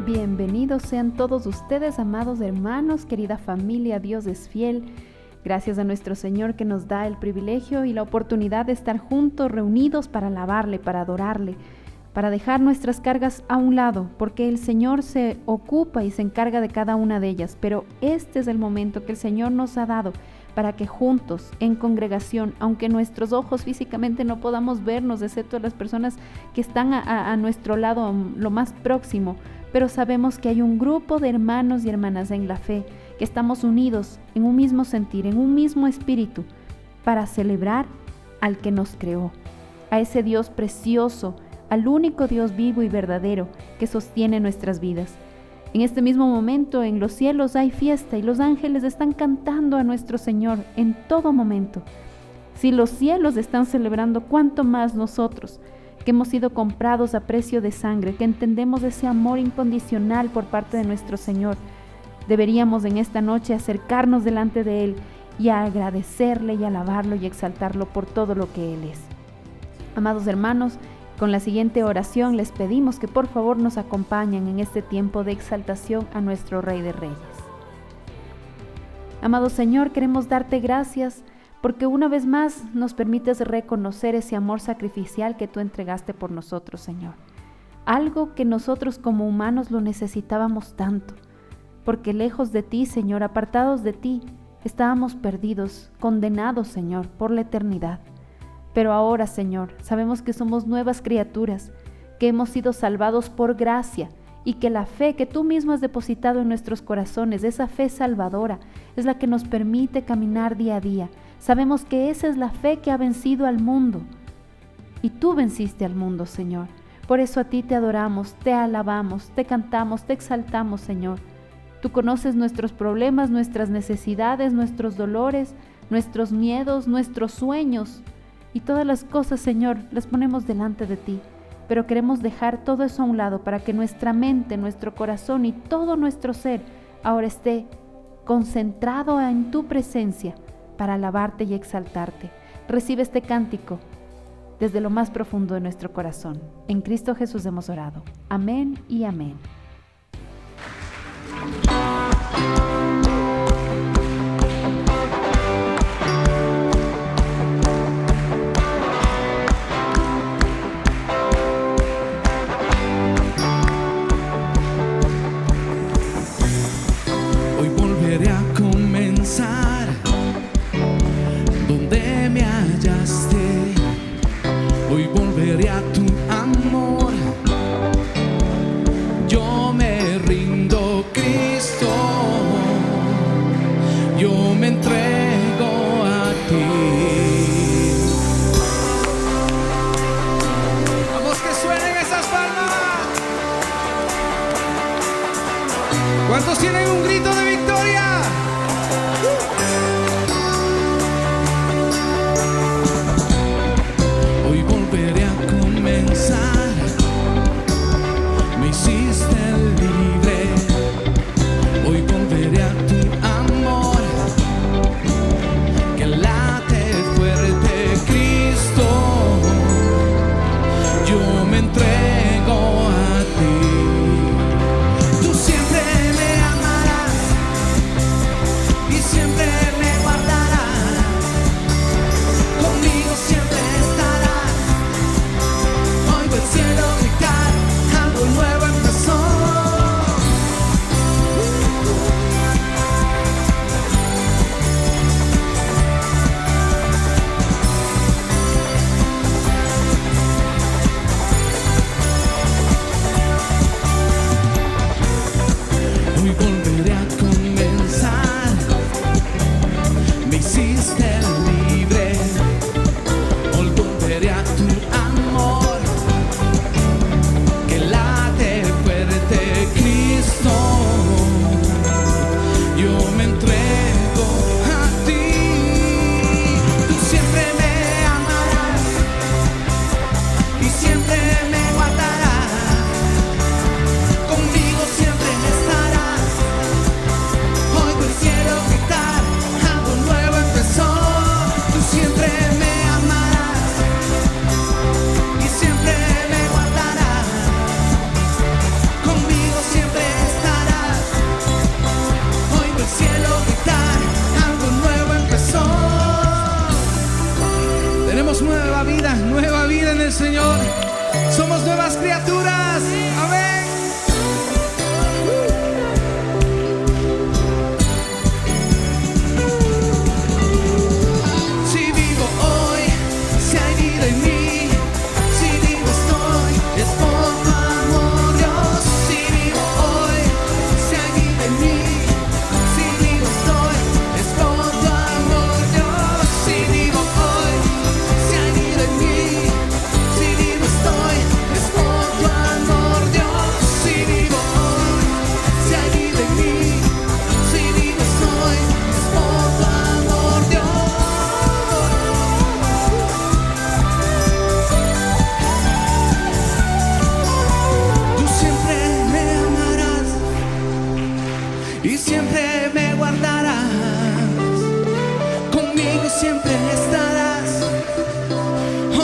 Bienvenidos sean todos ustedes, amados hermanos, querida familia, Dios es fiel. Gracias a nuestro Señor que nos da el privilegio y la oportunidad de estar juntos, reunidos para alabarle, para adorarle, para dejar nuestras cargas a un lado, porque el Señor se ocupa y se encarga de cada una de ellas. Pero este es el momento que el Señor nos ha dado para que juntos, en congregación, aunque nuestros ojos físicamente no podamos vernos, excepto las personas que están a nuestro lado, lo más próximo, pero sabemos que hay un grupo de hermanos y hermanas en la fe, que estamos unidos en un mismo sentir, en un mismo espíritu, para celebrar al que nos creó, a ese Dios precioso, al único Dios vivo y verdadero que sostiene nuestras vidas. En este mismo momento en los cielos hay fiesta y los ángeles están cantando a nuestro Señor en todo momento. Si los cielos están celebrando, ¿cuánto más nosotros, que hemos sido comprados a precio de sangre, que entendemos ese amor incondicional por parte de nuestro Señor? Deberíamos en esta noche acercarnos delante de Él y agradecerle y alabarlo y exaltarlo por todo lo que Él es. Amados hermanos, con la siguiente oración les pedimos que por favor nos acompañen en este tiempo de exaltación a nuestro Rey de Reyes. Amado Señor, queremos darte gracias porque una vez más nos permites reconocer ese amor sacrificial que tú entregaste por nosotros, Señor. Algo que nosotros como humanos lo necesitábamos tanto, porque lejos de ti, Señor, apartados de ti, estábamos perdidos, condenados, Señor, por la eternidad. Pero ahora, Señor, sabemos que somos nuevas criaturas, que hemos sido salvados por gracia y que la fe que tú mismo has depositado en nuestros corazones, esa fe salvadora, es la que nos permite caminar día a día. Sabemos que esa es la fe que ha vencido al mundo y tú venciste al mundo, Señor. Por eso a ti te adoramos, te alabamos, te cantamos, te exaltamos, Señor. Tú conoces nuestros problemas, nuestras necesidades, nuestros dolores, nuestros miedos, nuestros sueños. Y todas las cosas, Señor, las ponemos delante de ti, pero queremos dejar todo eso a un lado para que nuestra mente, nuestro corazón y todo nuestro ser ahora esté concentrado en tu presencia para alabarte y exaltarte. Recibe este cántico desde lo más profundo de nuestro corazón. En Cristo Jesús hemos orado. Amén y amén. Donde me hallaste, hoy volveré a tu amor. Yo me rindo, Cristo, yo me entrego a ti. Vamos, que suenen esas palmas. ¿Cuántos tienen un grito de victoria? Hoy volveré a comenzar. Me hiciste libre. Hoy volveré a tu amor que late fuerte, Cristo. Yo me entrego a ti. Tú siempre me amarás y siempre me guardarás. Conmigo siempre estarás. Oigo el cielo gritar, algo nuevo empezó. Hoy volveré a comenzar. Me hiciste libre. Hoy volveré a tu amor que late fuerte, Cristo. Yo me entrego a ti. Tú siempre me amarás y siempre me guardarás. Conmigo siempre estarás. Oigo el cielo gritar, algo nuevo empezó. Señor. Somos nuevas criaturas. Amén. Si vivo hoy, si hay vida en mí. Si vivo estoy, es por tu amor, Dios. Si vivo hoy, si hay vida en mí. Si vivo estoy, es por tu amor, Dios. Si vivo hoy, si hay vida en mí. Si vivo estoy, es por tu amor, Dios. Si vivo hoy, si hay vida en mí. Si vivo estoy, es por tu amor, Dios. Tú siempre me amarás y siempre me guardarás. Conmigo siempre estarás.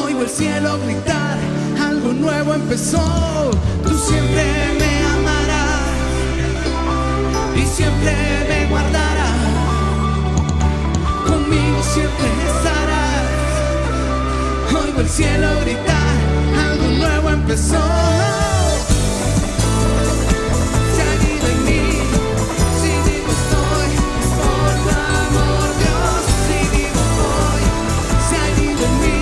Oigo el cielo gritar, algo nuevo empezó. Tú siempre me amarás y siempre me guardarás. Conmigo siempre estarás. Oigo el cielo gritar, algo nuevo empezó. Si hay vida en mí, si vivo estoy, es por tu amor, Dios. Si vivo hoy, si hay vida en mí.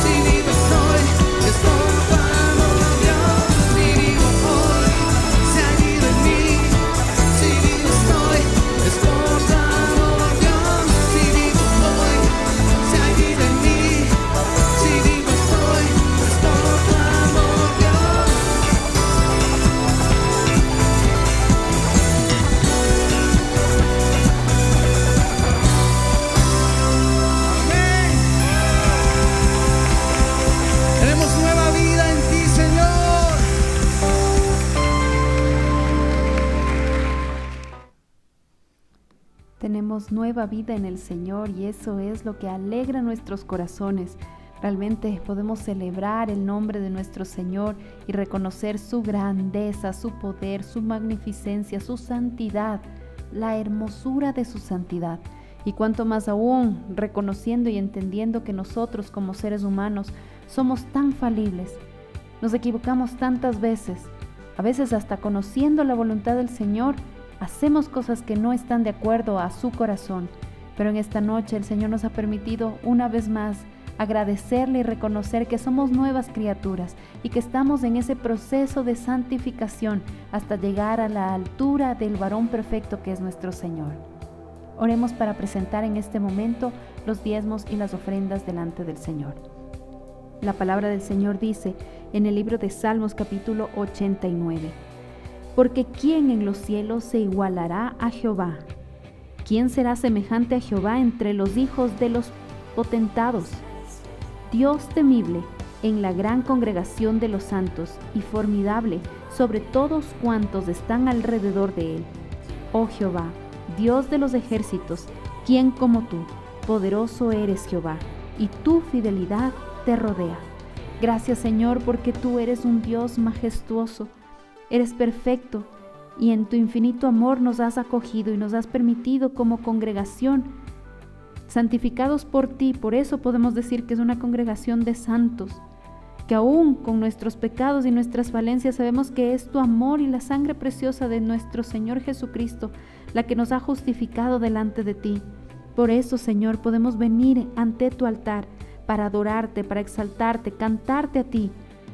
Si vivo estoy, es por tu amor, Dios. Si vivo hoy, si hay vida en mí. Si vivo estoy, es por tu amor, Dios. Si vivo hoy, si hay vida en mí. Si vivo estoy, es por tu amor, Dios. Amén. Tenemos nueva vida en ti, Señor. Tenemos nueva vida en el Señor y eso es lo que alegra nuestros corazones. Realmente podemos celebrar el nombre de nuestro Señor y reconocer su grandeza, su poder, su magnificencia, su santidad, la hermosura de su santidad. Y cuanto más aún reconociendo y entendiendo que nosotros como seres humanos somos tan falibles, nos equivocamos tantas veces, a veces hasta conociendo la voluntad del Señor, hacemos cosas que no están de acuerdo a su corazón. Pero en esta noche el Señor nos ha permitido una vez más agradecerle y reconocer que somos nuevas criaturas y que estamos en ese proceso de santificación hasta llegar a la altura del varón perfecto que es nuestro Señor. Oremos para presentar en este momento los diezmos y las ofrendas delante del Señor. La palabra del Señor dice en el libro de Salmos capítulo 89: Porque ¿quién en los cielos se igualará a Jehová? ¿Quién será semejante a Jehová entre los hijos de los potentados? Dios temible en la gran congregación de los santos y formidable sobre todos cuantos están alrededor de él. Oh Jehová, Dios de los ejércitos, ¿quién como tú? Poderoso eres Jehová, y tu fidelidad te rodea. Gracias Señor, porque tú eres un Dios majestuoso, eres perfecto, y en tu infinito amor nos has acogido y nos has permitido como congregación santificados por ti. Por eso podemos decir que es una congregación de santos, que aún con nuestros pecados y nuestras falencias sabemos que es tu amor y la sangre preciosa de nuestro Señor Jesucristo la que nos ha justificado delante de ti. Por eso, Señor, podemos venir ante tu altar para adorarte, para exaltarte, cantarte a ti,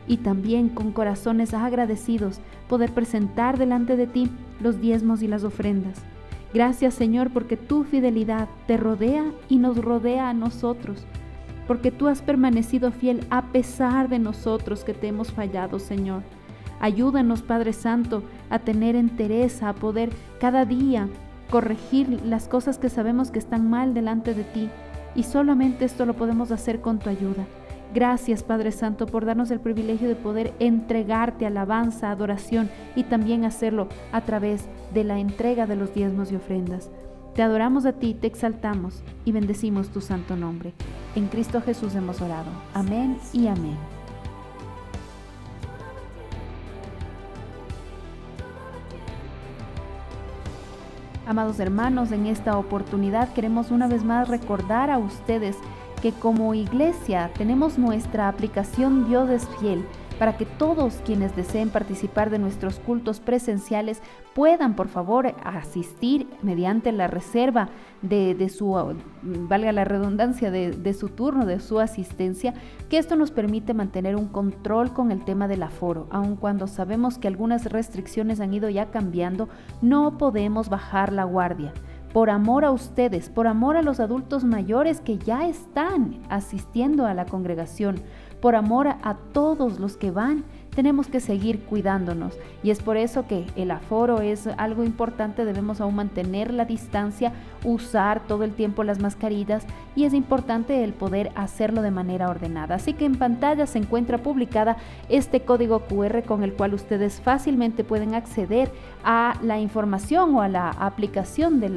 y también con corazones agradecidos poder presentar delante de ti los diezmos y las ofrendas. Gracias, Señor, porque tu fidelidad te rodea y nos rodea a nosotros, porque tú has permanecido fiel a pesar de nosotros que te hemos fallado, Señor. Ayúdanos, Padre Santo, a tener entereza, a poder cada día corregir las cosas que sabemos que están mal delante de ti, y solamente esto lo podemos hacer con tu ayuda. Gracias, Padre Santo, por darnos el privilegio de poder entregarte alabanza, adoración, y también hacerlo a través de la entrega de los diezmos y ofrendas. Te adoramos a ti, te exaltamos y bendecimos tu santo nombre. En Cristo Jesús hemos orado. Amén y amén. Amados hermanos, en esta oportunidad queremos una vez más recordar a ustedes que como iglesia tenemos nuestra aplicación Dios es Fiel, para que todos quienes deseen participar de nuestros cultos presenciales puedan, por favor, asistir mediante la reserva de su, valga la redundancia, de su turno, de su asistencia, que esto nos permite mantener un control con el tema del aforo. Aun cuando sabemos que algunas restricciones han ido ya cambiando, no podemos bajar la guardia. Por amor a ustedes, por amor a los adultos mayores que ya están asistiendo a la congregación, por amor a todos los que van, tenemos que seguir cuidándonos, y es por eso que el aforo es algo importante. Debemos aún mantener la distancia, usar todo el tiempo las mascarillas, y es importante el poder hacerlo de manera ordenada. Así que en pantalla se encuentra publicada este código QR con el cual ustedes fácilmente pueden acceder a la información o a la aplicación de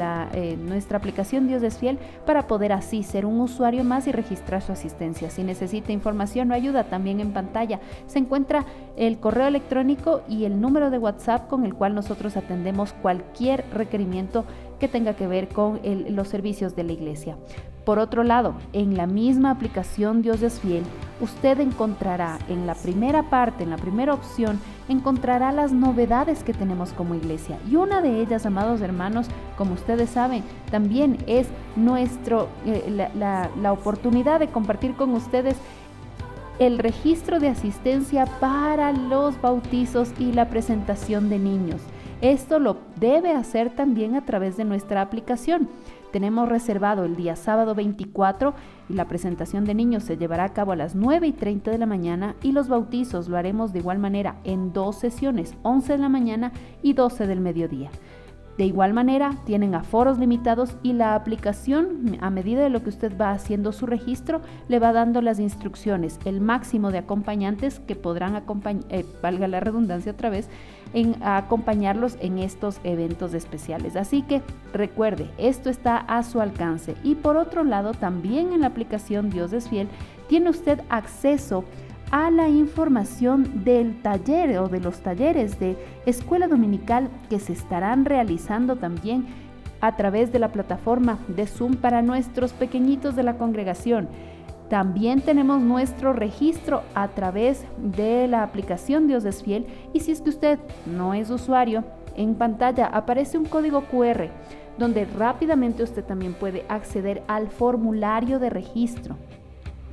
nuestra aplicación Dios es Fiel, para poder así ser un usuario más y registrar su asistencia. Si necesita información o ayuda, también en pantalla se encuentra el correo electrónico y el número de WhatsApp con el cual nosotros atendemos cualquier requerimiento que tenga que ver con los servicios de la iglesia. Por otro lado, en la misma aplicación Dios es Fiel, usted encontrará en la primera parte, en la primera opción, encontrará las novedades que tenemos como iglesia. Y una de ellas, amados hermanos, como ustedes saben, también es la oportunidad de compartir con ustedes el registro de asistencia para los bautizos y la presentación de niños. Esto lo debe hacer también a través de nuestra aplicación. Tenemos reservado el día sábado 24 y la presentación de niños se llevará a cabo a las 9:30 de la mañana, y los bautizos lo haremos de igual manera en 2 sesiones, 11 de la mañana y 12 del mediodía. De igual manera, tienen aforos limitados, y la aplicación, a medida de lo que usted va haciendo su registro, le va dando las instrucciones, el máximo de acompañantes que podrán valga la redundancia otra vez, acompañarlos en estos eventos especiales. Así que recuerde, esto está a su alcance. Y por otro lado, también en la aplicación Dios es Fiel, tiene usted acceso a la información del taller o de los talleres de escuela dominical que se estarán realizando también a través de la plataforma de Zoom para nuestros pequeñitos de la congregación. También tenemos nuestro registro a través de la aplicación Dios es Fiel, y si es que usted no es usuario, en pantalla aparece un código QR donde rápidamente usted también puede acceder al formulario de registro.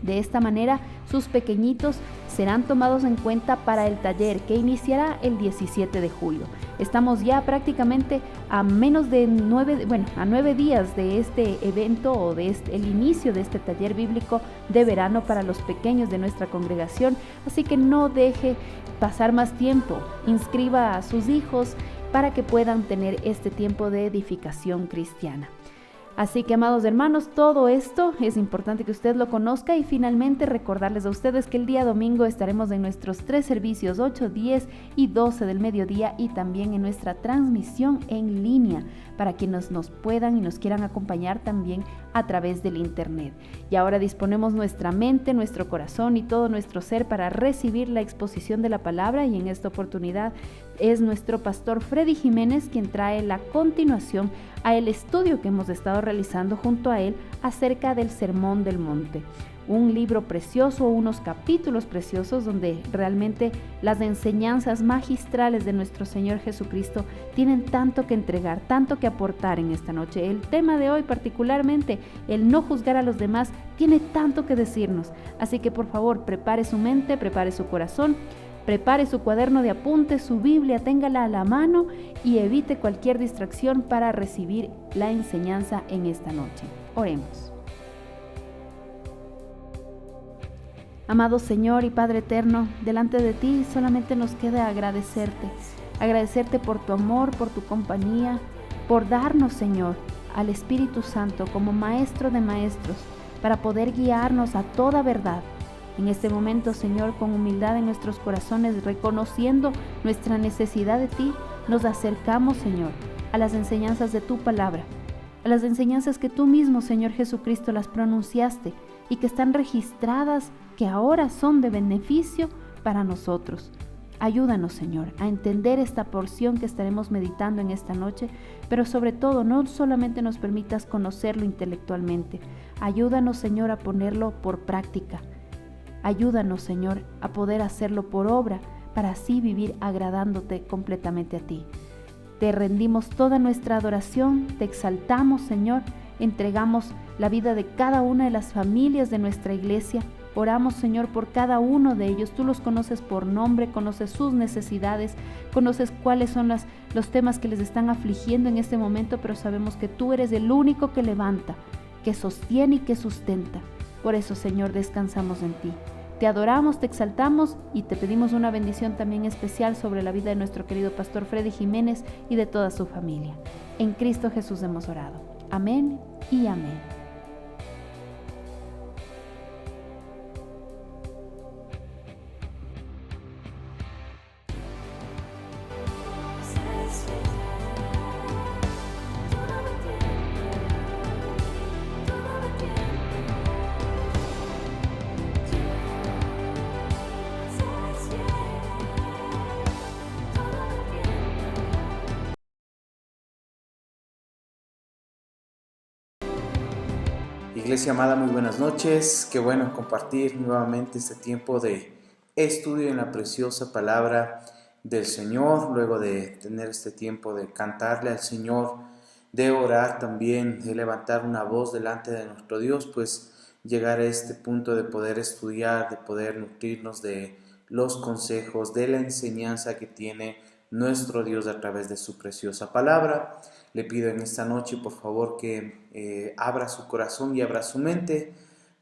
De esta manera, sus pequeñitos serán tomados en cuenta para el taller que iniciará el 17 de julio. Estamos ya prácticamente a menos de 9 días de este evento o el inicio de este taller bíblico de verano para los pequeños de nuestra congregación. Así que no deje pasar más tiempo. Inscriba a sus hijos para que puedan tener este tiempo de edificación cristiana. Así que, amados hermanos, todo esto es importante que usted lo conozca, y finalmente recordarles a ustedes que el día domingo estaremos en nuestros 3 servicios, 8, 10 y 12 del mediodía, y también en nuestra transmisión en línea para quienes nos puedan y nos quieran acompañar también a través del internet. Y ahora disponemos nuestra mente, nuestro corazón y todo nuestro ser para recibir la exposición de la palabra, y en esta oportunidad es nuestro pastor Freddy Jiménez quien trae la continuación a el estudio que hemos estado realizando junto a él acerca del Sermón del Monte. Un libro precioso, unos capítulos preciosos donde realmente las enseñanzas magistrales de nuestro Señor Jesucristo tienen tanto que entregar, tanto que aportar en esta noche. El tema de hoy particularmente, el no juzgar a los demás, tiene tanto que decirnos. Así que por favor, prepare su mente, prepare su corazón, prepare su cuaderno de apuntes, su Biblia, téngala a la mano y evite cualquier distracción para recibir la enseñanza en esta noche. Oremos. Amado Señor y Padre eterno, delante de ti solamente nos queda agradecerte por tu amor, por tu compañía, por darnos, Señor, al Espíritu Santo como Maestro de Maestros, para poder guiarnos a toda verdad. En este momento, Señor, con humildad en nuestros corazones, reconociendo nuestra necesidad de ti, nos acercamos, Señor, a las enseñanzas de tu palabra, a las enseñanzas que tú mismo, Señor Jesucristo, las pronunciaste y que están registradas, que ahora son de beneficio para nosotros. Ayúdanos, Señor, a entender esta porción que estaremos meditando en esta noche, pero sobre todo no solamente nos permitas conocerlo intelectualmente. Ayúdanos, Señor, a ponerlo por práctica. Ayúdanos, Señor, a poder hacerlo por obra, para así vivir agradándote completamente a ti. Te rendimos toda nuestra adoración, te exaltamos, Señor, entregamos la vida de cada una de las familias de nuestra iglesia. Oramos, Señor, por cada uno de ellos. Tú los conoces por nombre, conoces sus necesidades, conoces cuáles son los temas que les están afligiendo en este momento, pero sabemos que tú eres el único que levanta, que sostiene y que sustenta. Por eso, Señor, descansamos en ti. Te adoramos, te exaltamos y te pedimos una bendición también especial sobre la vida de nuestro querido pastor Freddy Jiménez y de toda su familia. En Cristo Jesús hemos orado. Amén y amén. Iglesia amada, muy buenas noches. Qué bueno compartir nuevamente este tiempo de estudio en la preciosa palabra del Señor, luego de tener este tiempo de cantarle al Señor, de orar también, de levantar una voz delante de nuestro Dios, pues llegar a este punto de poder estudiar, de poder nutrirnos de los consejos, de la enseñanza que tiene nuestro Dios a través de su preciosa palabra. Le pido en esta noche, por favor, que abra su corazón y abra su mente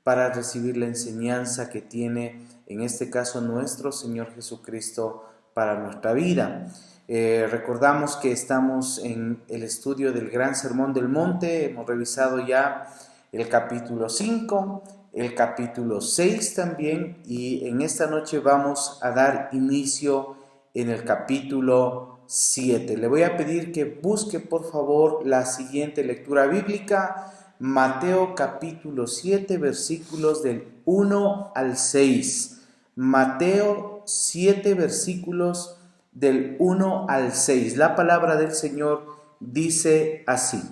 para recibir la enseñanza que tiene, en este caso, nuestro Señor Jesucristo para nuestra vida. Recordamos que estamos en el estudio del Gran Sermón del Monte. Hemos revisado ya el capítulo 5, el capítulo 6 también, y en esta noche vamos a dar inicio en el capítulo 7. Le voy a pedir que busque por favor la siguiente lectura bíblica, Mateo capítulo 7, versículos del 1 al 6. Mateo 7, versículos del 1 al 6. La palabra del Señor dice así: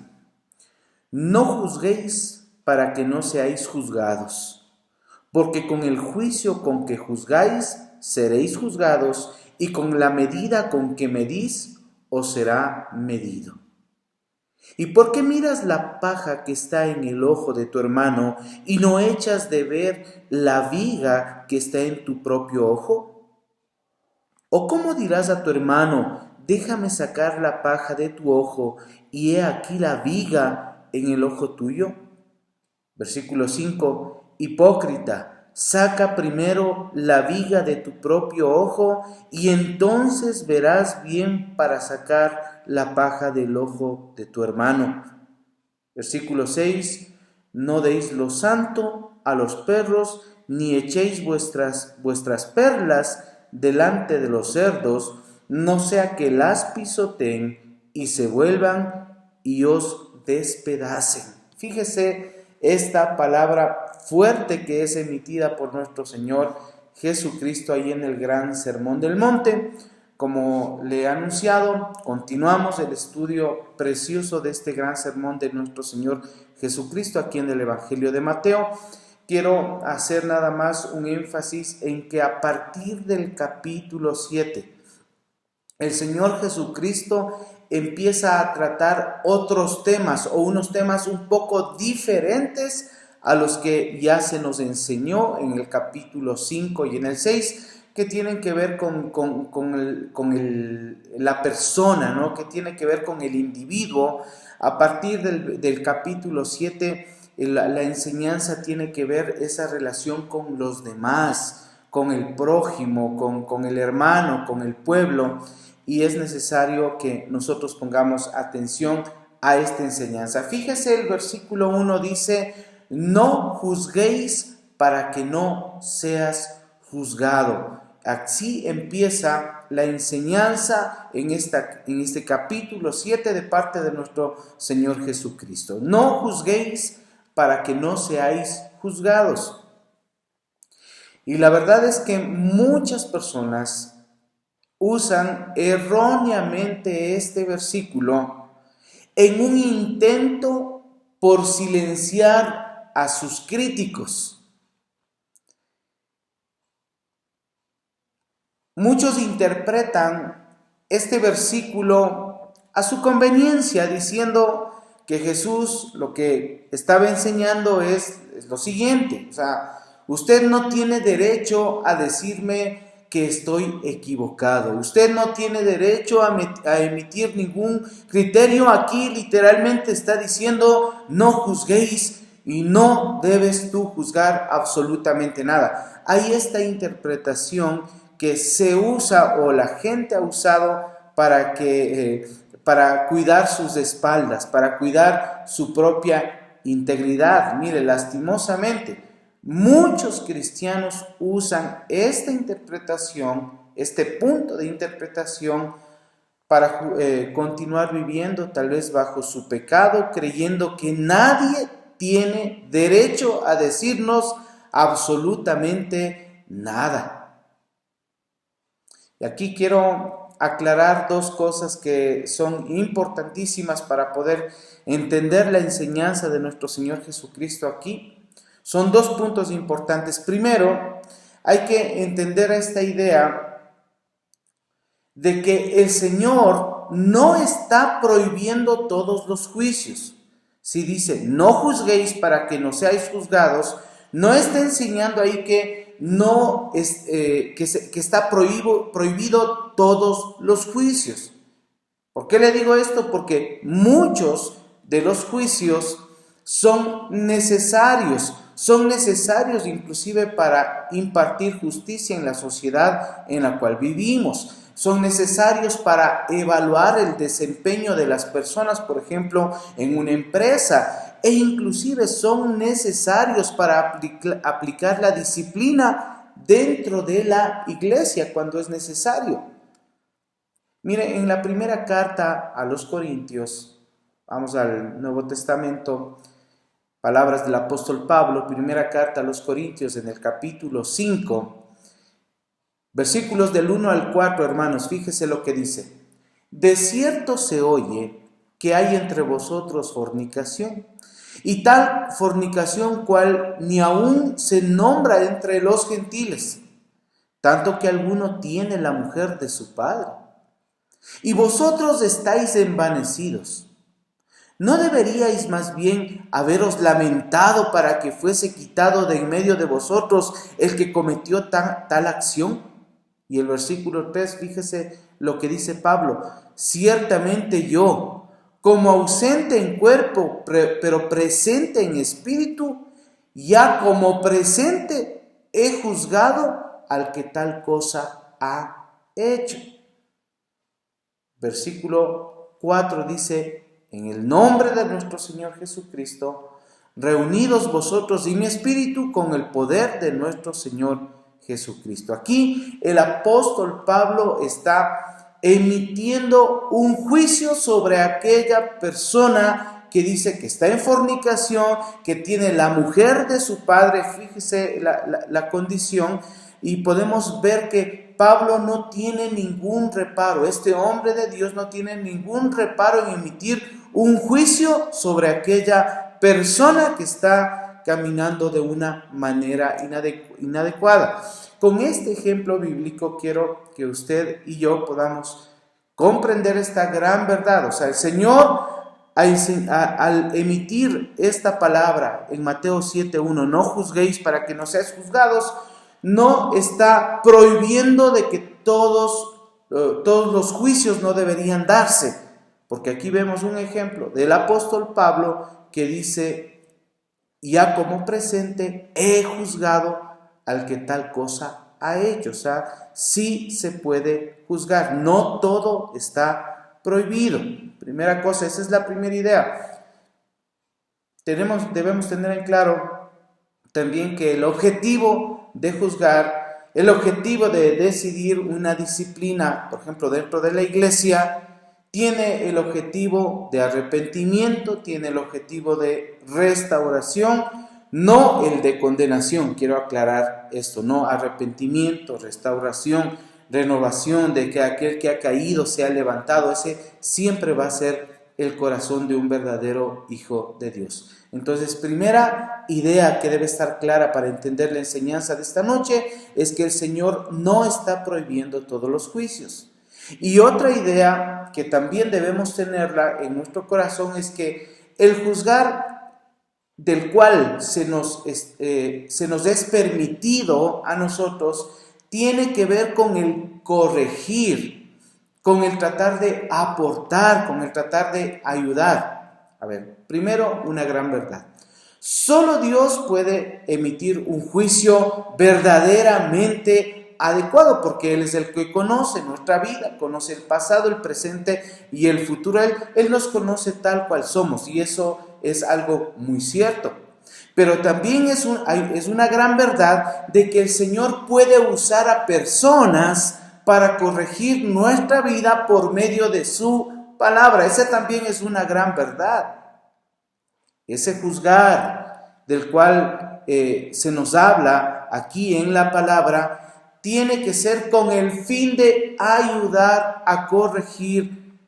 No juzguéis para que no seáis juzgados, porque con el juicio con que juzgáis seréis juzgados, y con la medida con que medís os será medido. ¿Y por qué miras la paja que está en el ojo de tu hermano y no echas de ver la viga que está en tu propio ojo? ¿O cómo dirás a tu hermano, déjame sacar la paja de tu ojo y he aquí la viga en el ojo tuyo? Versículo 5, hipócrita, saca primero la viga de tu propio ojo y entonces verás bien para sacar la paja del ojo de tu hermano. Versículo 6, no deis lo santo a los perros, ni echéis vuestras perlas delante de los cerdos, no sea que las pisoteen y se vuelvan y os despedacen. Fíjese esta palabra fuerte que es emitida por nuestro Señor Jesucristo ahí en el Gran Sermón del Monte. Como le he anunciado, continuamos el estudio precioso de este gran sermón de nuestro Señor Jesucristo aquí en el Evangelio de Mateo. Quiero hacer nada más un énfasis en que a partir del capítulo 7, el Señor Jesucristo empieza a tratar otros temas o unos temas un poco diferentes a los que ya se nos enseñó en el capítulo 5 y en el 6, que tienen que ver con la persona, ¿no? Que tiene que ver con el individuo. A partir del capítulo 7, la enseñanza tiene que ver esa relación con los demás, con el prójimo, con el hermano, con el pueblo, y es necesario que nosotros pongamos atención a esta enseñanza. Fíjese, el versículo 1 dice: no juzguéis para que no seas juzgado. Así empieza la enseñanza en este capítulo 7 de parte de nuestro Señor Jesucristo. No juzguéis para que no seáis juzgados. Y la verdad es que muchas personas usan erróneamente este versículo en un intento por silenciar a sus críticos. Muchos interpretan este versículo a su conveniencia, diciendo que Jesús lo que estaba enseñando es lo siguiente: o sea, usted no tiene derecho a decirme que estoy equivocado. Usted no tiene derecho a emitir ningún criterio. Aquí literalmente está diciendo: no juzguéis y no debes tú juzgar absolutamente nada. Hay esta interpretación que se usa o la gente ha usado para cuidar sus espaldas, para cuidar su propia integridad. Mire, lastimosamente, muchos cristianos usan esta interpretación, este punto de interpretación, para continuar viviendo tal vez bajo su pecado, creyendo que nadie tiene derecho a decirnos absolutamente nada. Y aquí quiero aclarar dos cosas que son importantísimas para poder entender la enseñanza de nuestro Señor Jesucristo aquí. Son dos puntos importantes. Primero, hay que entender esta idea de que el Señor no está prohibiendo todos los juicios. Si dice: no juzguéis para que no seáis juzgados, no está enseñando ahí que no que está prohibido todos los juicios. ¿Por qué le digo esto? Porque muchos de los juicios son necesarios inclusive para impartir justicia en la sociedad en la cual vivimos. Son necesarios para evaluar el desempeño de las personas, por ejemplo, en una empresa, e inclusive son necesarios para aplicar la disciplina dentro de la iglesia cuando es necesario. Mire, en la primera carta a los Corintios, vamos al Nuevo Testamento, palabras del apóstol Pablo, primera carta a los Corintios en el capítulo 5, versículos del 1 al 4, hermanos, fíjese lo que dice: de cierto se oye que hay entre vosotros fornicación, y tal fornicación cual ni aún se nombra entre los gentiles, tanto que alguno tiene la mujer de su padre. Y vosotros estáis envanecidos. ¿No deberíais más bien haberos lamentado para que fuese quitado de en medio de vosotros el que cometió tal acción? Y el versículo 3, fíjese lo que dice Pablo: ciertamente yo, como ausente en cuerpo, pero presente en espíritu, ya como presente he juzgado al que tal cosa ha hecho. Versículo 4 dice: en el nombre de nuestro Señor Jesucristo, reunidos vosotros en mi espíritu con el poder de nuestro Señor Jesucristo. Aquí el apóstol Pablo está emitiendo un juicio sobre aquella persona que dice que está en fornicación, que tiene la mujer de su padre. Fíjese la condición, y podemos ver que Pablo no tiene ningún reparo, este hombre de Dios no tiene ningún reparo en emitir un juicio sobre aquella persona que está caminando de una manera inadecuada. Con este ejemplo bíblico quiero que usted y yo podamos comprender esta gran verdad. O sea, el Señor al emitir esta palabra en Mateo 7:1, no juzguéis para que no seáis juzgados, no está prohibiendo de que todos los juicios no deberían darse, porque aquí vemos un ejemplo del apóstol Pablo que dice: ya como presente he juzgado al que tal cosa ha hecho. O sea, sí se puede juzgar, no todo está prohibido. Primera cosa, esa es la primera idea. Debemos tener en claro también que el objetivo de juzgar, el objetivo de decidir una disciplina, por ejemplo, dentro de la iglesia, tiene el objetivo de arrepentimiento, tiene el objetivo de restauración, no el de condenación. Quiero aclarar esto: no arrepentimiento, restauración, renovación, de que aquel que ha caído sea levantado. Ese siempre va a ser el corazón de un verdadero hijo de Dios. Entonces, primera idea que debe estar clara para entender la enseñanza de esta noche es que el Señor no está prohibiendo todos los juicios. Y otra idea que también debemos tenerla en nuestro corazón es que el juzgar del cual se nos es permitido a nosotros tiene que ver con el corregir, con el tratar de aportar, con el tratar de ayudar. A ver, primero, una gran verdad. Solo Dios puede emitir un juicio verdaderamente adecuado, porque Él es el que conoce nuestra vida, conoce el pasado, el presente y el futuro. Él nos conoce tal cual somos, y eso es algo muy cierto. Pero también es una gran verdad de que el Señor puede usar a personas para corregir nuestra vida por medio de su palabra. Esa también es una gran verdad. Ese juzgar del cual se nos habla aquí en la palabra tiene que ser con el fin de ayudar a corregir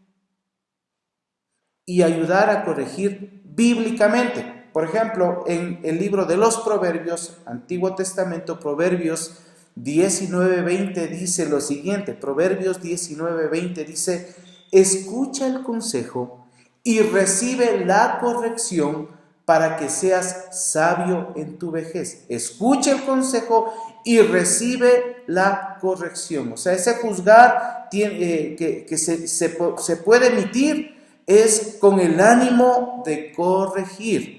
y ayudar a corregir bíblicamente. Por ejemplo, en el libro de los Proverbios, Antiguo Testamento, Proverbios 19:20 dice lo siguiente. Proverbios 19:20 dice: escucha el consejo y recibe la corrección para que seas sabio en tu vejez. Escucha el consejo y recibe la corrección. O sea, ese juzgar que se puede emitir es con el ánimo de corregir.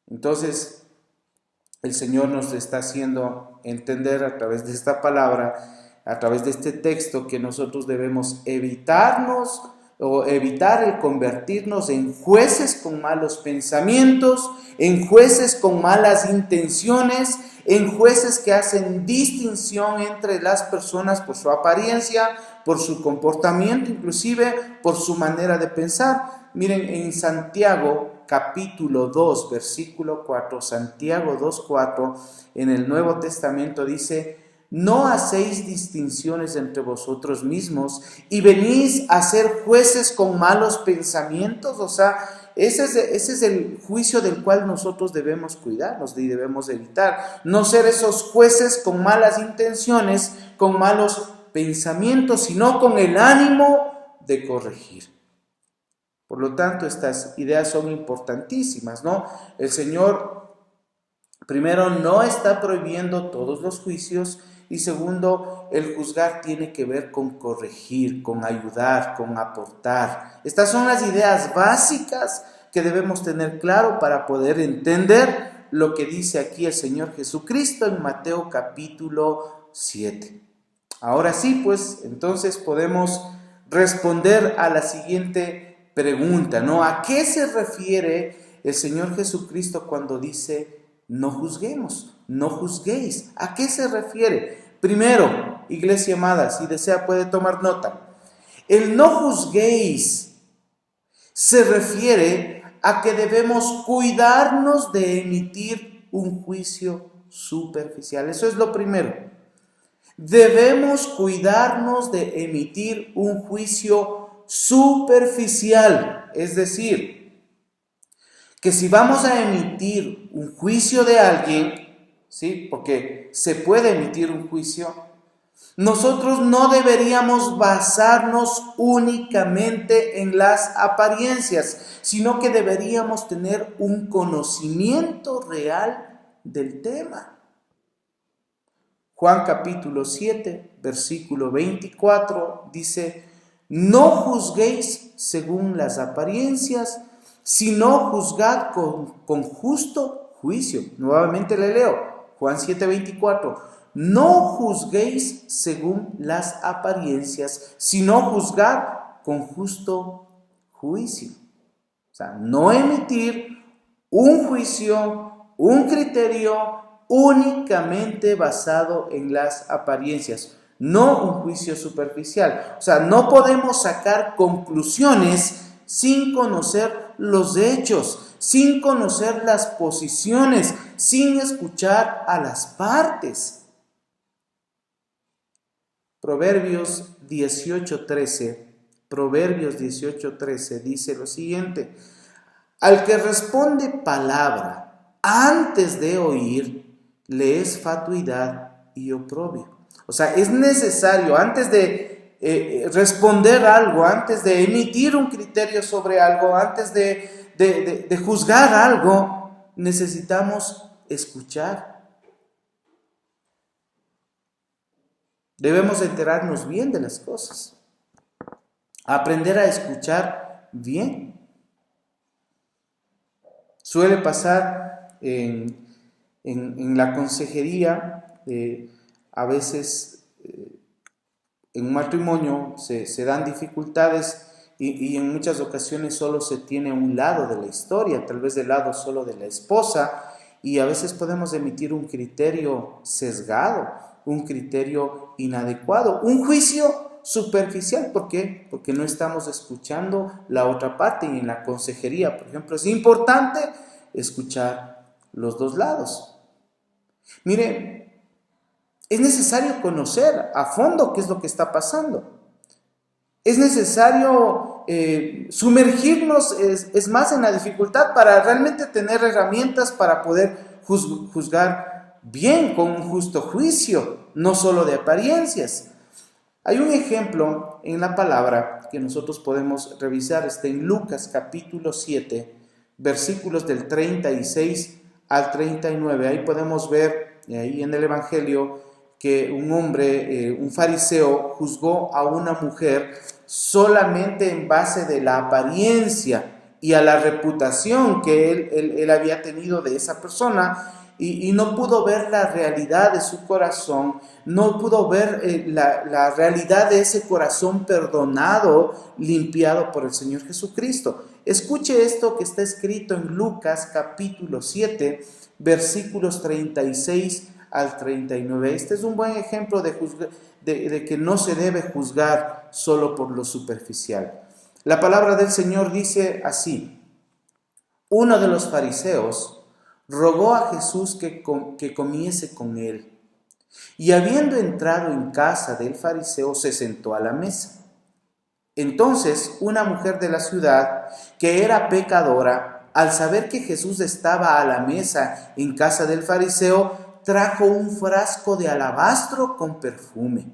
Entonces, el Señor nos está haciendo entender a través de esta palabra, a través de este texto, que nosotros debemos evitar el convertirnos en jueces con malos pensamientos, en jueces con malas intenciones, en jueces que hacen distinción entre las personas por su apariencia, por su comportamiento, inclusive por su manera de pensar. Miren, en Santiago capítulo 2, versículo 4, Santiago 2:4, en el Nuevo Testamento dice: no hacéis distinciones entre vosotros mismos y venís a ser jueces con malos pensamientos. O sea, ese es el juicio del cual nosotros debemos cuidarnos y debemos evitar. No ser esos jueces con malas intenciones, con malos pensamientos, sino con el ánimo de corregir. Por lo tanto, estas ideas son importantísimas, ¿no? El Señor, primero, no está prohibiendo todos los juicios, y segundo, el juzgar tiene que ver con corregir, con ayudar, con aportar. Estas son las ideas básicas que debemos tener claro para poder entender lo que dice aquí el Señor Jesucristo en Mateo capítulo 7. Ahora sí, pues, entonces podemos responder a la siguiente pregunta, ¿no? ¿A qué se refiere el Señor Jesucristo cuando dice no juzguemos, no juzguéis? ¿A qué se refiere? Primero, iglesia amada, si desea puede tomar nota. El no juzguéis se refiere a que debemos cuidarnos de emitir un juicio superficial. Eso es lo primero. Debemos cuidarnos de emitir un juicio superficial, es decir, que si vamos a emitir un juicio de alguien, ¿sí? Porque se puede emitir un juicio, nosotros no deberíamos basarnos únicamente en las apariencias, sino que deberíamos tener un conocimiento real del tema. Juan capítulo 7, versículo 24 dice: no juzguéis según las apariencias, sino juzgad con justo juicio. Nuevamente le leo, Juan 7, 24. No juzguéis según las apariencias, sino juzgad con justo juicio. O sea, no emitir un juicio, un criterio únicamente basado en las apariencias, no un juicio superficial. O sea, no podemos sacar conclusiones sin conocer los hechos, sin conocer las posiciones, sin escuchar a las partes. Proverbios 18:13 dice lo siguiente: al que responde palabra antes de oír, le es fatuidad y oprobio. O sea, es necesario antes de responder algo, antes de emitir un criterio sobre algo, antes de juzgar algo, necesitamos escuchar. Debemos enterarnos bien de las cosas, aprender a escuchar bien. Suele pasar en la consejería, a veces en un matrimonio se dan dificultades y en muchas ocasiones solo se tiene un lado de la historia, tal vez del lado solo de la esposa, y a veces podemos emitir un criterio sesgado, un criterio inadecuado, un juicio superficial. ¿Por qué? Porque no estamos escuchando la otra parte. Y en la consejería, por ejemplo, es importante escuchar los dos lados. Mire, es necesario conocer a fondo qué es lo que está pasando. Es necesario sumergirnos, es más, en la dificultad para realmente tener herramientas para poder juzgar bien, con un justo juicio, no solo de apariencias. Hay un ejemplo en la palabra que nosotros podemos revisar, está en Lucas capítulo 7, versículos del 36 al 39. Ahí podemos ver, ahí en el Evangelio, que un hombre, un fariseo, juzgó a una mujer solamente en base de la apariencia y a la reputación que él había tenido de esa persona, y no pudo ver la realidad de su corazón, no pudo ver la realidad de ese corazón perdonado, limpiado por el Señor Jesucristo. Escuche esto que está escrito en Lucas capítulo 7, versículos 36 al 39. Este es un buen ejemplo de que no se debe juzgar solo por lo superficial. La palabra del Señor dice así: uno de los fariseos rogó a Jesús que comiese con él, y habiendo entrado en casa del fariseo, se sentó a la mesa. Entonces una mujer de la ciudad, que era pecadora, al saber que Jesús estaba a la mesa en casa del fariseo, trajo un frasco de alabastro con perfume,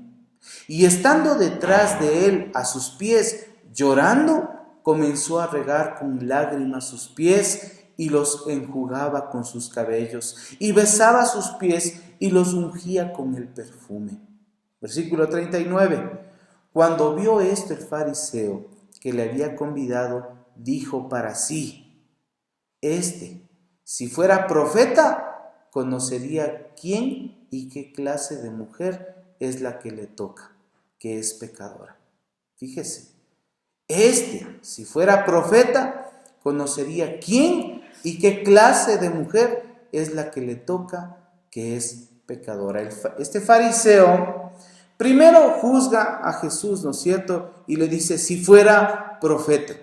y estando detrás de él a sus pies, llorando, comenzó a regar con lágrimas sus pies y los enjugaba con sus cabellos, y besaba sus pies y los ungía con el perfume. Versículo 39. Cuando vio esto el fariseo que le había convidado, dijo para sí: si fuera profeta, conocería quién y qué clase de mujer es la que le toca, que es pecadora. Fíjese, si fuera profeta, conocería quién y qué clase de mujer es la que le toca, que es pecadora. Este fariseo primero juzga a Jesús, ¿no es cierto? Y le dice: si fuera profeta.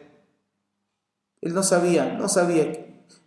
Él no sabía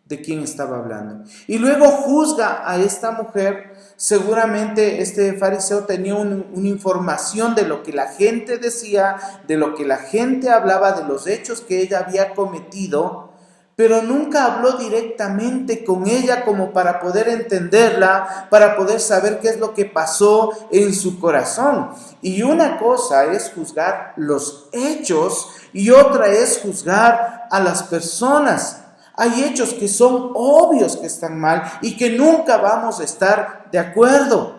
de quién estaba hablando. Y luego juzga a esta mujer. Seguramente este fariseo tenía una información de lo que la gente decía, de lo que la gente hablaba, de los hechos que ella había cometido, pero nunca habló directamente con ella como para poder entenderla, para poder saber qué es lo que pasó en su corazón. Y una cosa es juzgar los hechos y otra es juzgar a las personas. Hay hechos que son obvios que están mal y que nunca vamos a estar de acuerdo.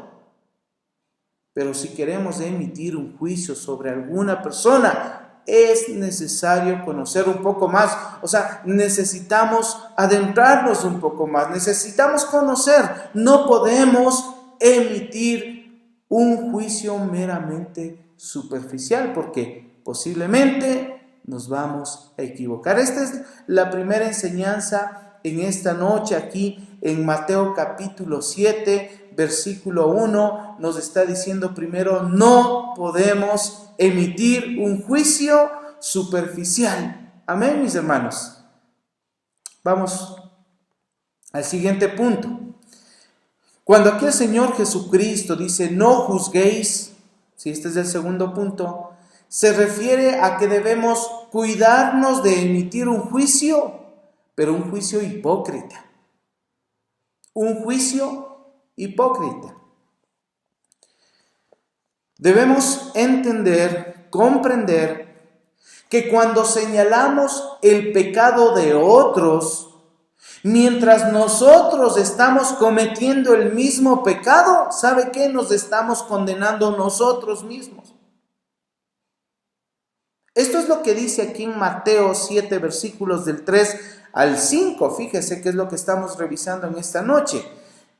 Pero si queremos emitir un juicio sobre alguna persona, es necesario conocer un poco más. O sea, necesitamos adentrarnos un poco más, necesitamos conocer. No podemos emitir un juicio meramente superficial, porque posiblemente nos vamos a equivocar. Esta es la primera enseñanza en esta noche aquí en Mateo capítulo 7, versículo 1. Nos está diciendo primero: no podemos emitir un juicio superficial. Amén, mis hermanos. Vamos al siguiente punto. Cuando aquí el Señor Jesucristo dice: no juzguéis, si este es el segundo punto, se refiere a que debemos cuidarnos de emitir un juicio, pero un juicio hipócrita. Un juicio hipócrita. Debemos entender, comprender que cuando señalamos el pecado de otros, mientras nosotros estamos cometiendo el mismo pecado, ¿sabe qué? Nos estamos condenando nosotros mismos. Esto es lo que dice aquí en Mateo 7, versículos del 3 al 5. Fíjese que es lo que estamos revisando en esta noche.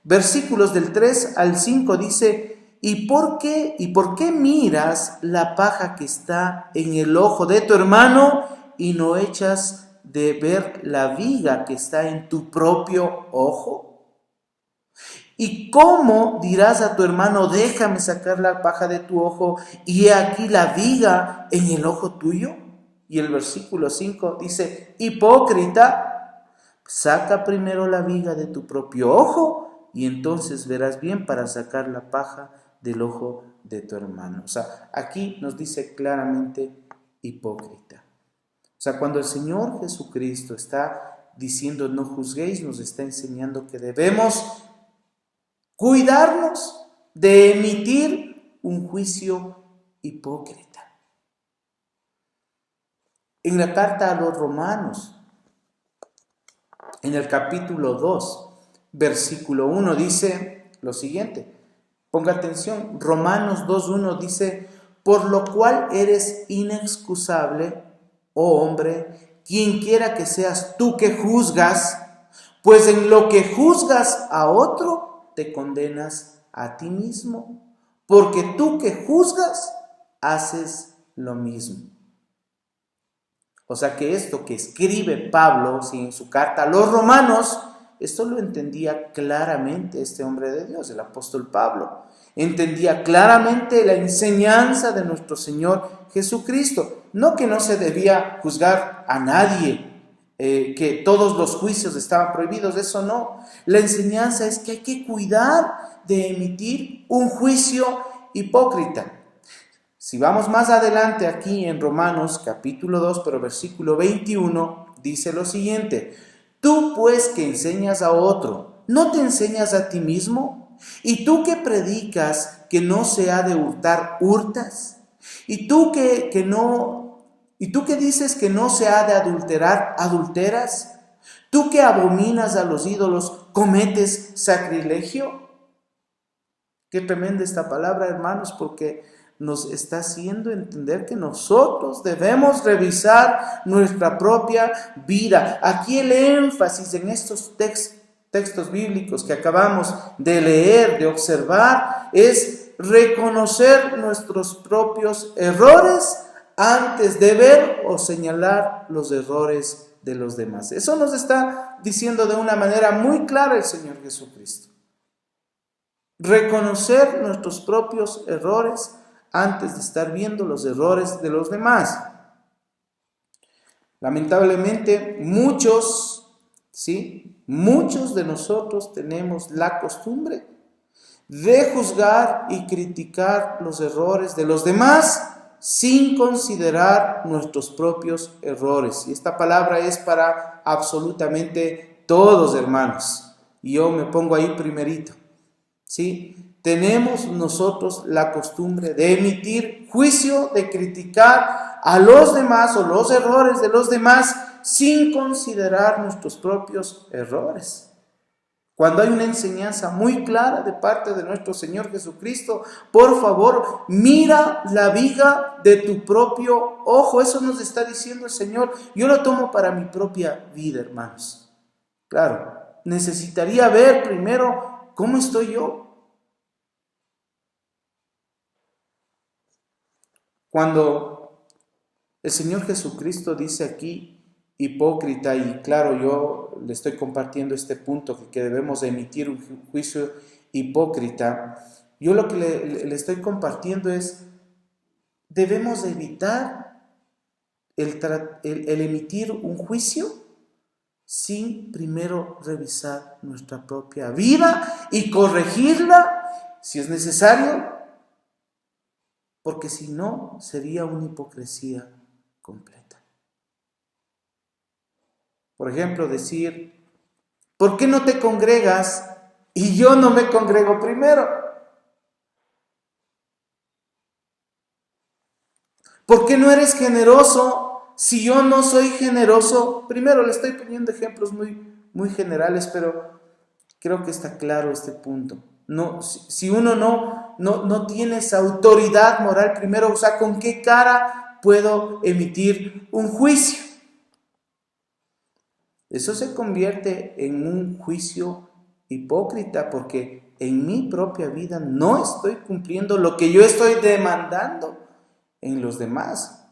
Versículos del 3 al 5 dice: ¿Y por qué miras la paja que está en el ojo de tu hermano y no echas de ver la viga que está en tu propio ojo? ¿Y cómo dirás a tu hermano, déjame sacar la paja de tu ojo, y he aquí la viga en el ojo tuyo? Y el versículo 5 dice: hipócrita, saca primero la viga de tu propio ojo, y entonces verás bien para sacar la paja del ojo de tu hermano. O sea, aquí nos dice claramente hipócrita. O sea, cuando el Señor Jesucristo está diciendo no juzguéis, nos está enseñando que debemos cuidarnos de emitir un juicio hipócrita. En la carta a los Romanos, en el capítulo 2, versículo 1, dice lo siguiente. Ponga atención, Romanos 2:1 dice: por lo cual eres inexcusable, oh hombre, quien quiera que seas tú que juzgas, pues en lo que juzgas a otro, te condenas a ti mismo, porque tú que juzgas, haces lo mismo. O sea que esto que escribe Pablo, ¿sí?, en su carta a los romanos, esto lo entendía claramente este hombre de Dios, el apóstol Pablo. Entendía claramente la enseñanza de nuestro Señor Jesucristo. No que no se debía juzgar a nadie, que todos los juicios estaban prohibidos, eso no. La enseñanza es que hay que cuidar de emitir un juicio hipócrita. Si vamos más adelante aquí en Romanos capítulo 2, pero versículo 21, dice lo siguiente: tú pues que enseñas a otro, ¿no te enseñas a ti mismo? ¿Y tú que predicas que no se ha de hurtar, hurtas? ¿Y tú que dices que no se ha de adulterar, adulteras? ¿Tú que abominas a los ídolos, cometes sacrilegio? Qué tremenda esta palabra, hermanos, porque nos está haciendo entender que nosotros debemos revisar nuestra propia vida. Aquí el énfasis en estos textos bíblicos que acabamos de leer, de observar, es reconocer nuestros propios errores antes de ver o señalar los errores de los demás. Eso nos está diciendo de una manera muy clara el Señor Jesucristo. Reconocer nuestros propios errores antes de estar viendo los errores de los demás. Lamentablemente, muchos de nosotros tenemos la costumbre de juzgar y criticar los errores de los demás sin considerar nuestros propios errores. Y esta palabra es para absolutamente todos, hermanos. Y yo me pongo ahí primerito. ¿Sí? Tenemos nosotros la costumbre de emitir juicio, de criticar a los demás o los errores de los demás sin considerar nuestros propios errores. Cuando hay una enseñanza muy clara de parte de nuestro Señor Jesucristo, por favor, mira la viga de tu propio ojo. Eso nos está diciendo el Señor. Yo lo tomo para mi propia vida, hermanos. Claro, necesitaría ver primero cómo estoy yo. Cuando el Señor Jesucristo dice aquí hipócrita, y claro, yo le estoy compartiendo este punto que debemos emitir un juicio hipócrita, yo lo que le estoy compartiendo es: debemos evitar el emitir un juicio sin primero revisar nuestra propia vida y corregirla si es necesario. porque si no, sería una hipocresía completa. Por ejemplo, decir, ¿por qué no te congregas y yo no me congrego primero? ¿Por qué no eres generoso si yo no soy generoso? Primero, le estoy poniendo ejemplos muy generales, pero creo que está claro este punto. No, si uno no tiene esa autoridad moral primero, o sea, ¿con qué cara puedo emitir un juicio? Eso se convierte en un juicio hipócrita, porque en mi propia vida no estoy cumpliendo lo que yo estoy demandando en los demás.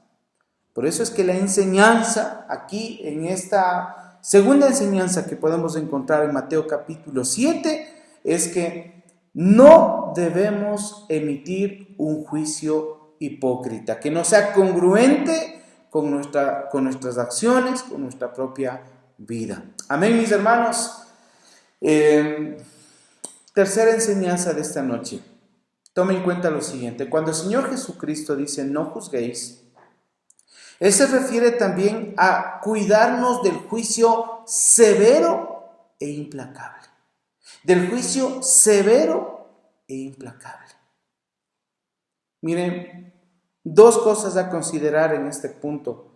Por eso es que la enseñanza aquí, en esta segunda enseñanza que podemos encontrar en Mateo capítulo 7, es que no debemos emitir un juicio hipócrita, que no sea congruente con nuestras acciones, con nuestra propia vida. Amén, mis hermanos. Tercera enseñanza de esta noche. Tome en cuenta lo siguiente. Cuando el Señor Jesucristo dice no juzguéis, Él se refiere también a cuidarnos del juicio severo e implacable. Del juicio severo e implacable. Miren, dos cosas a considerar en este punto.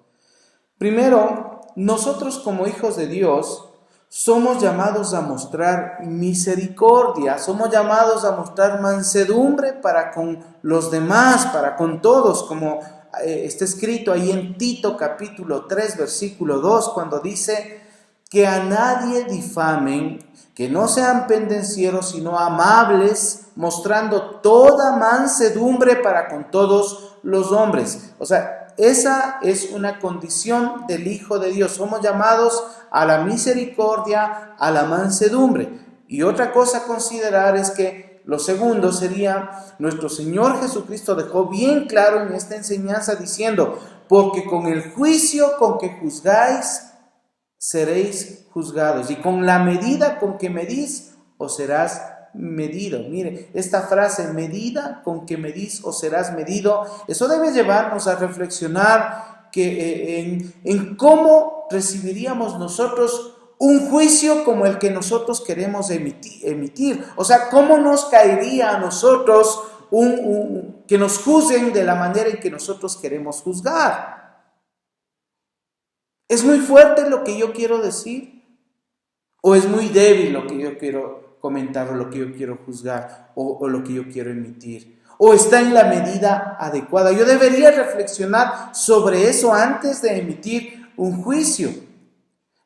Primero, nosotros como hijos de Dios somos llamados a mostrar misericordia, somos llamados a mostrar mansedumbre para con los demás, para con todos, como está escrito ahí en Tito capítulo 3 versículo 2, cuando dice que a nadie difamen, que no sean pendencieros, sino amables, mostrando toda mansedumbre para con todos los hombres. O sea, esa es una condición del Hijo de Dios. Somos llamados a la misericordia, a la mansedumbre. Y otra cosa a considerar es que lo segundo sería, nuestro Señor Jesucristo dejó bien claro en esta enseñanza diciendo, porque con el juicio con que juzgáis, seréis juzgados, y con la medida con que medís, os serás medido. Mire, esta frase, medida con que medís, os serás medido, eso debe llevarnos a reflexionar en cómo recibiríamos nosotros un juicio como el que nosotros queremos emitir. O sea, cómo nos caería a nosotros que nos juzguen de la manera en que nosotros queremos juzgar. ¿Es muy fuerte lo que yo quiero decir? ¿O es muy débil lo que yo quiero comentar, o lo que yo quiero juzgar, o lo que yo quiero emitir? ¿O está en la medida adecuada? Yo debería reflexionar sobre eso antes de emitir un juicio.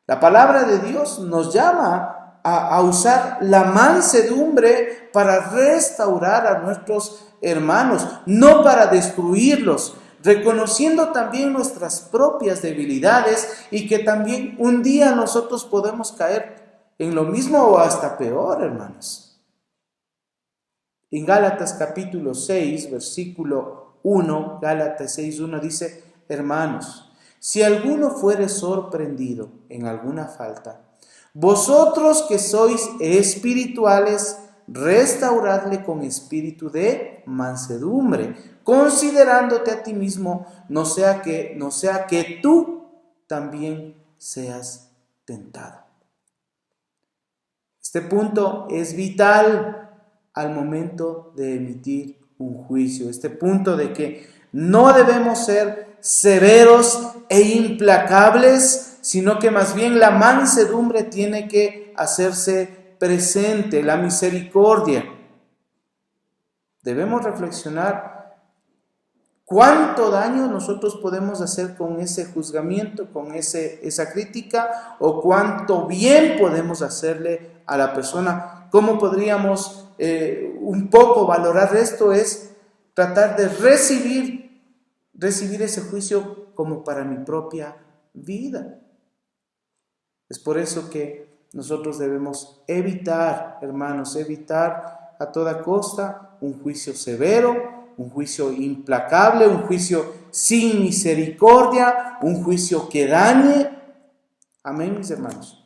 La palabra de Dios nos llama a usar la mansedumbre para restaurar a nuestros hermanos, no para destruirlos, reconociendo también nuestras propias debilidades y que también un día nosotros podemos caer en lo mismo o hasta peor, hermanos. En Gálatas capítulo 6, versículo 1, Gálatas 6:1 dice, hermanos, si alguno fuere sorprendido en alguna falta, vosotros que sois espirituales, restauradle con espíritu de mansedumbre, considerándote a ti mismo, no sea que tú también seas tentado. Este punto es vital al momento de emitir un juicio. Este punto de que no debemos ser severos e implacables, sino que más bien la mansedumbre tiene que hacerse presente, la misericordia. Debemos reflexionar cuánto daño nosotros podemos hacer con ese juzgamiento, con esa crítica, o cuánto bien podemos hacerle a la persona. ¿Cómo podríamos un poco valorar esto? Es tratar de recibir ese juicio como para mi propia vida. Es por eso que nosotros debemos evitar, hermanos, evitar a toda costa un juicio severo, un juicio implacable, un juicio sin misericordia, un juicio que dañe. Amén, mis hermanos.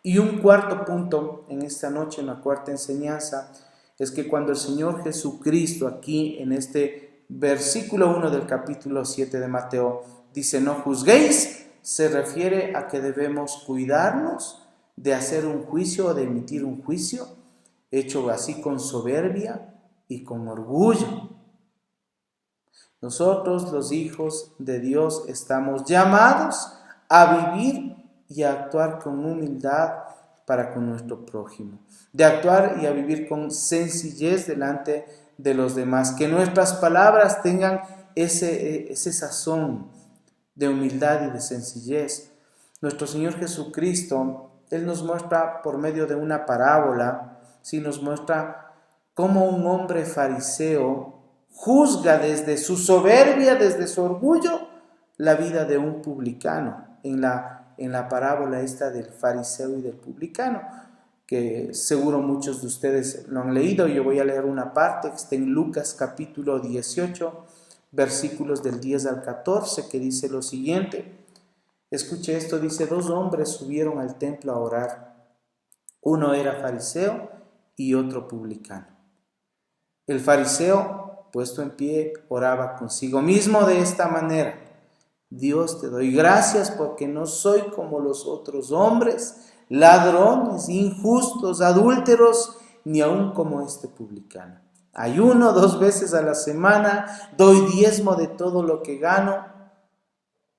Y un cuarto punto en esta noche, una cuarta enseñanza, es que cuando el Señor Jesucristo aquí en este versículo 1 del capítulo 7 de Mateo dice no juzguéis, se refiere a que debemos cuidarnos de hacer un juicio o de emitir un juicio hecho así con soberbia y con orgullo. Nosotros, los hijos de Dios, estamos llamados a vivir y a actuar con humildad para con nuestro prójimo, de actuar y a vivir con sencillez delante de los demás, que nuestras palabras tengan ese sazón de humildad y de sencillez. Nuestro Señor Jesucristo, Él nos muestra por medio de una parábola, sí nos muestra cómo un hombre fariseo juzga desde su soberbia, desde su orgullo, la vida de un publicano, en la parábola esta del fariseo y del publicano, que seguro muchos de ustedes lo han leído. Yo voy a leer una parte que está en Lucas capítulo 18, versículos del 10 al 14, que dice lo siguiente. Escuche esto, dice: 2 hombres subieron al templo a orar. Uno era fariseo y otro publicano. El fariseo, puesto en pie, oraba consigo mismo de esta manera: Dios, te doy gracias porque no soy como los otros hombres, ladrones, injustos, adúlteros, ni aun como este publicano. Ayuno 2 veces a la semana, doy diezmo de todo lo que gano.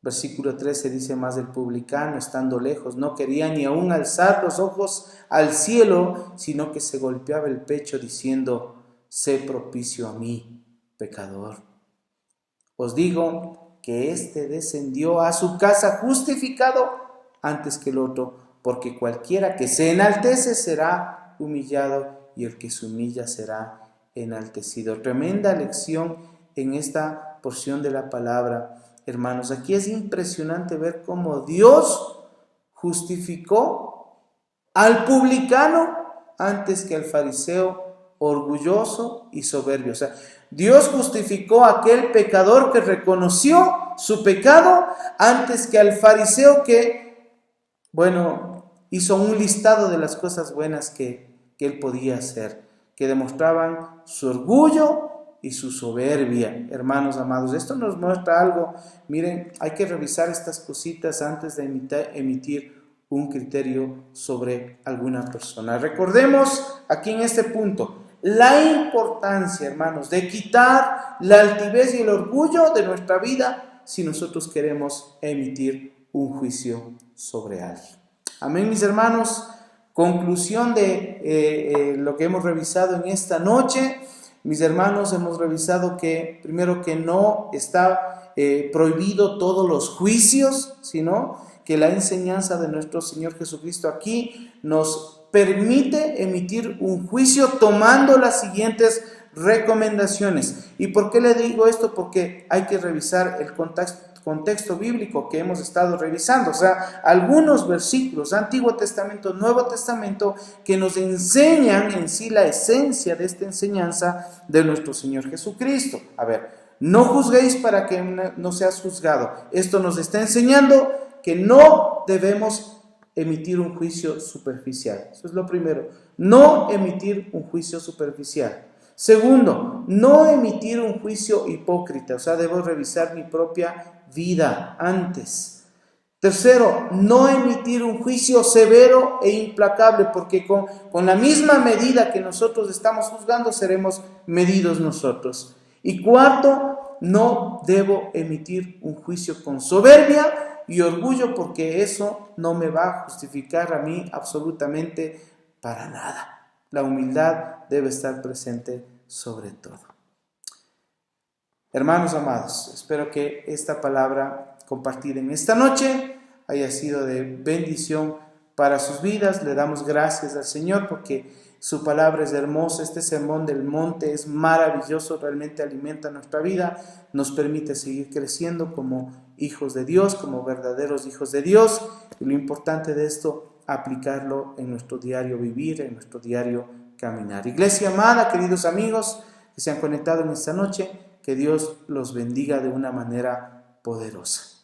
Versículo 13 dice más del publicano, estando lejos, no quería ni aun alzar los ojos al cielo, sino que se golpeaba el pecho diciendo: sé propicio a mí, pecador. Os digo que éste descendió a su casa justificado antes que el otro, porque cualquiera que se enaltece será humillado, y el que se humilla será enaltecido. Tremenda lección en esta porción de la palabra, hermanos. Aquí es impresionante ver cómo Dios justificó al publicano antes que al fariseo orgulloso y soberbio. O sea, Dios justificó a aquel pecador que reconoció su pecado antes que al fariseo que, hizo un listado de las cosas buenas que él podía hacer, que demostraban su orgullo y su soberbia. Hermanos amados, esto nos muestra algo. Miren, hay que revisar estas cositas antes de emitir un criterio sobre alguna persona. Recordemos aquí en este punto la importancia, hermanos, de quitar la altivez y el orgullo de nuestra vida si nosotros queremos emitir un juicio sobre alguien. Amén, mis hermanos. Conclusión de lo que hemos revisado en esta noche. Mis hermanos, hemos revisado que primero que no está prohibido todos los juicios, sino que la enseñanza de nuestro Señor Jesucristo aquí nos permite emitir un juicio tomando las siguientes recomendaciones. ¿Y por qué le digo esto? Porque hay que revisar el contexto bíblico que hemos estado revisando, o sea, algunos versículos, Antiguo Testamento, Nuevo Testamento, que nos enseñan en sí la esencia de esta enseñanza de nuestro Señor Jesucristo. A ver, no juzguéis para que no seas juzgado. Esto nos está enseñando que no debemos emitir un juicio superficial. Eso es lo primero, no emitir un juicio superficial. Segundo, no emitir un juicio hipócrita, o sea, debo revisar mi propia vida antes. Tercero, no emitir un juicio severo e implacable, porque con la misma medida que nosotros estamos juzgando, seremos medidos nosotros. Y cuarto, no debo emitir un juicio con soberbia y orgullo, porque eso no me va a justificar a mí absolutamente para nada. La humildad debe estar presente sobre todo. Hermanos amados, espero que esta palabra compartida en esta noche haya sido de bendición para sus vidas. Le damos gracias al Señor porque su palabra es hermosa. Este sermón del monte es maravilloso, realmente alimenta nuestra vida, nos permite seguir creciendo como hijos de Dios, como verdaderos hijos de Dios. Y lo importante de esto, aplicarlo en nuestro diario vivir, en nuestro diario caminar. Iglesia amada, queridos amigos que se han conectado en esta noche, que Dios los bendiga de una manera poderosa.